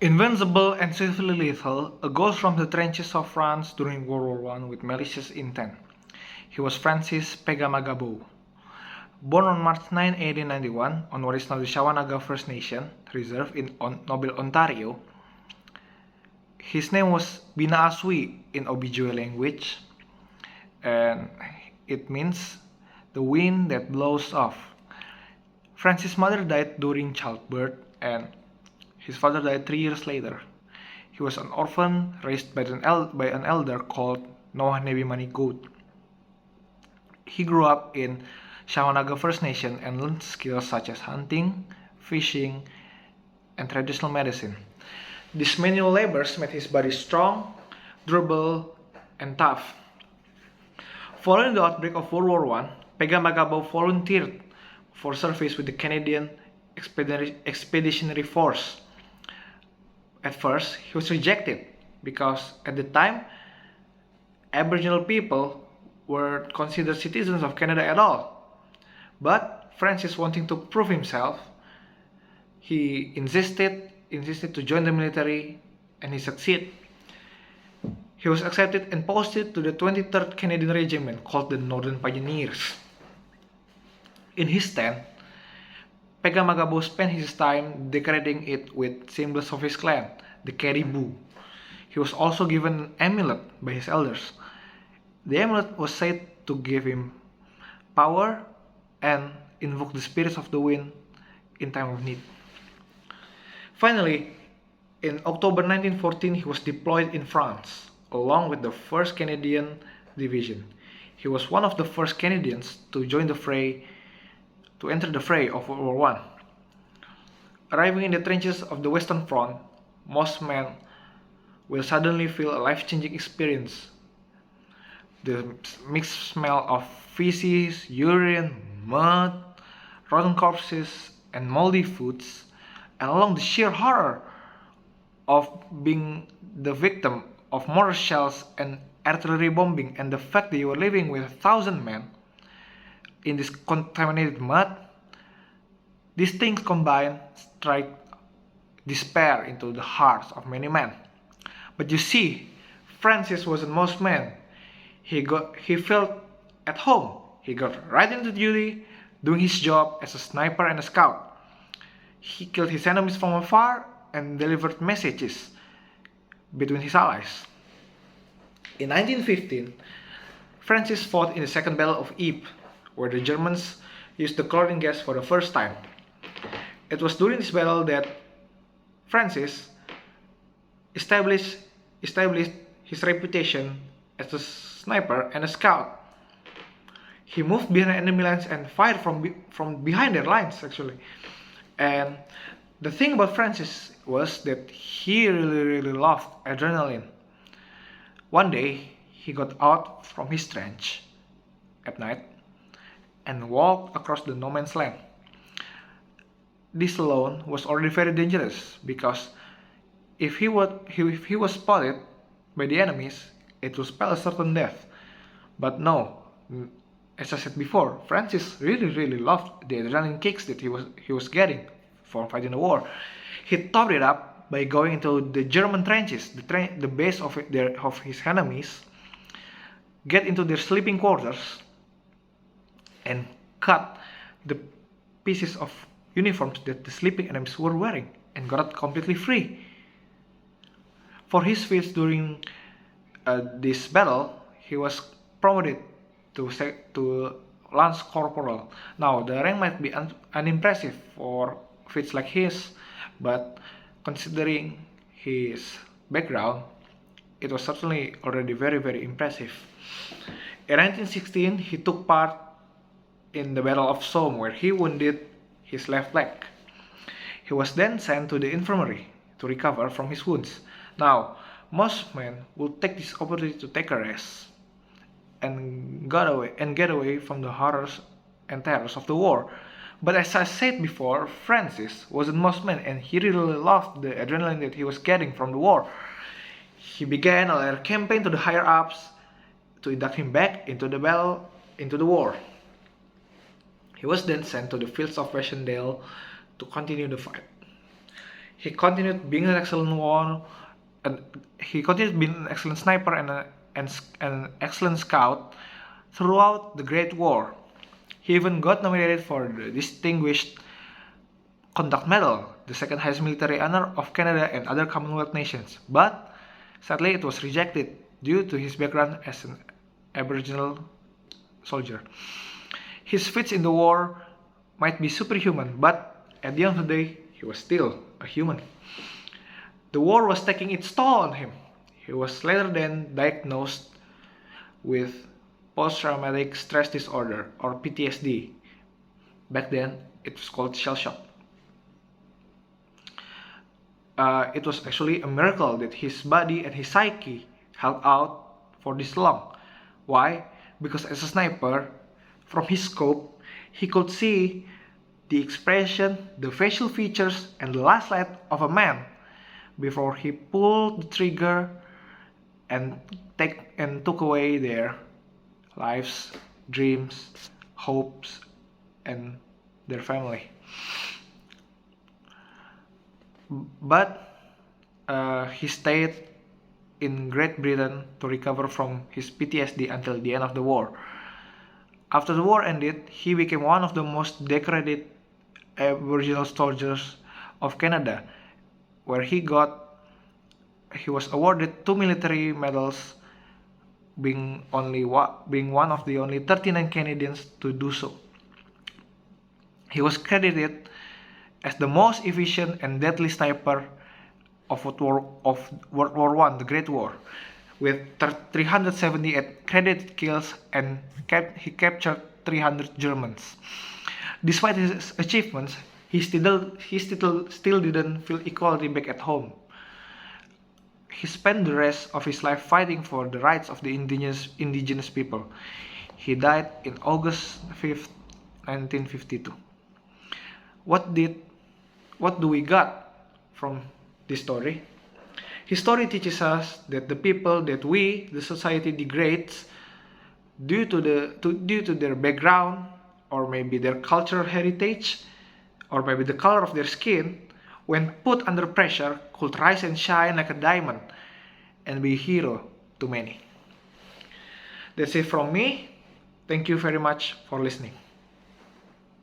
Invincible and swiftly lethal, a ghost from the trenches of France during World War I with malicious intent. He was Francis Pegamagabo. Born on March 9, 1891, on what is now the Shawanaga First Nation Reserve in Nobel, Ontario. His name was Binaaswi in Ojibwe language, and it means the wind that blows off. Francis' mother died during childbirth, and his father died 3 years later. He was an orphan raised by an elder called Noah Nebi Manigoat. He grew up in Shawanaga First Nation and learned skills such as hunting, fishing, and traditional medicine. These manual labors made his body strong, durable, and tough. Following the outbreak of World War I, Pegamagabo volunteered for service with the Canadian Expeditionary Force. At first, he was rejected because at the time, Aboriginal people were considered citizens of Canada at all. But Francis, wanting to prove himself, he insisted to join the military, and he succeeded. He was accepted and posted to the 23rd Canadian Regiment called the Northern Pioneers. In his tent, Pegamagabo spent his time decorating it with symbols of his clan, the caribou. He was also given an amulet by his elders. The amulet was said to give him power and invoke the spirits of the wind in time of need. Finally, in October 1914, he was deployed in France, along with the 1st Canadian Division. He was one of the first Canadians to enter the fray of World War I. Arriving in the trenches of the Western Front, most men will suddenly feel a life-changing experience. The mixed smell of feces, urine, mud, rotten corpses, and moldy foods, and along the sheer horror of being the victim of mortar shells and artillery bombing, and the fact that you were living with 1,000 men in this contaminated mud, these things combined strike despair into the hearts of many men. But you see, Francis wasn't most men. He felt at home. He got right into duty, doing his job as a sniper and a scout. He killed his enemies from afar and delivered messages between his allies. In 1915, Francis fought in the Second Battle of Ypres, where the Germans used the chlorine gas for the first time. It was during this battle that Francis established his reputation as a sniper and a scout. He moved behind enemy lines and fired from behind their lines, actually. And the thing about Francis was that he really loved adrenaline. One day, he got out from his trench at night and walked across the no man's land. This alone was already very dangerous, because if he was spotted by the enemies, it would spell a certain death. But no, as I said before, Francis really loved the adrenaline kicks that he was getting from fighting the war. He topped it up by going into the German trenches, the base of his enemies, get into their sleeping quarters, and cut the pieces of uniforms that the sleeping enemies were wearing, and got out completely free. For his feats during this battle, he was promoted to Lance Corporal. Now, the rank might be unimpressive for feats like his, but considering his background, it was certainly already very impressive. In 1916, he took part in the Battle of Somme, where he wounded his left leg. He was then sent to the infirmary to recover from his wounds. Now, most men will take this opportunity to take a rest and get away from the horrors and terrors of the war. But as I said before, Francis wasn't most men, and he really loved the adrenaline that he was getting from the war. He began a letter campaign to the higher ups to induct him back into the war. He was then sent to the fields of Passchendaele to continue the fight. He continued being an excellent war, and he continued being an excellent sniper and an excellent scout throughout the Great War. He even got nominated for the Distinguished Conduct Medal, the second highest military honor of Canada and other Commonwealth nations, but sadly it was rejected due to his background as an Aboriginal soldier. His feats in the war might be superhuman, but at the end of the day, he was still a human. The war was taking its toll on him. He was later then diagnosed with post-traumatic stress disorder, or PTSD. Back then, it was called shell shock. It was actually a miracle that his body and his psyche held out for this long. Why? Because as a sniper, from his scope, he could see the expression, the facial features, and the last light of a man before he pulled the trigger and took away their lives, dreams, hopes, and their family. But he stayed in Great Britain to recover from his PTSD until the end of the war. After the war ended, he became one of the most decorated Aboriginal soldiers of Canada, where he was awarded 2 military medals, being one of the only 39 Canadians to do so. He was credited as the most efficient and deadly sniper of World War I, the Great War, with 378 credited kills, and he captured 300 Germans. Despite his achievements, he still didn't feel equality back at home. He spent the rest of his life fighting for the rights of the indigenous people. He died in August 5th, 1952. What do we got from this story? His story teaches us that the people that the society, degrades due to their background, or maybe their cultural heritage, or maybe the color of their skin, when put under pressure, could rise and shine like a diamond and be a hero to many. That's it from me. Thank you very much for listening.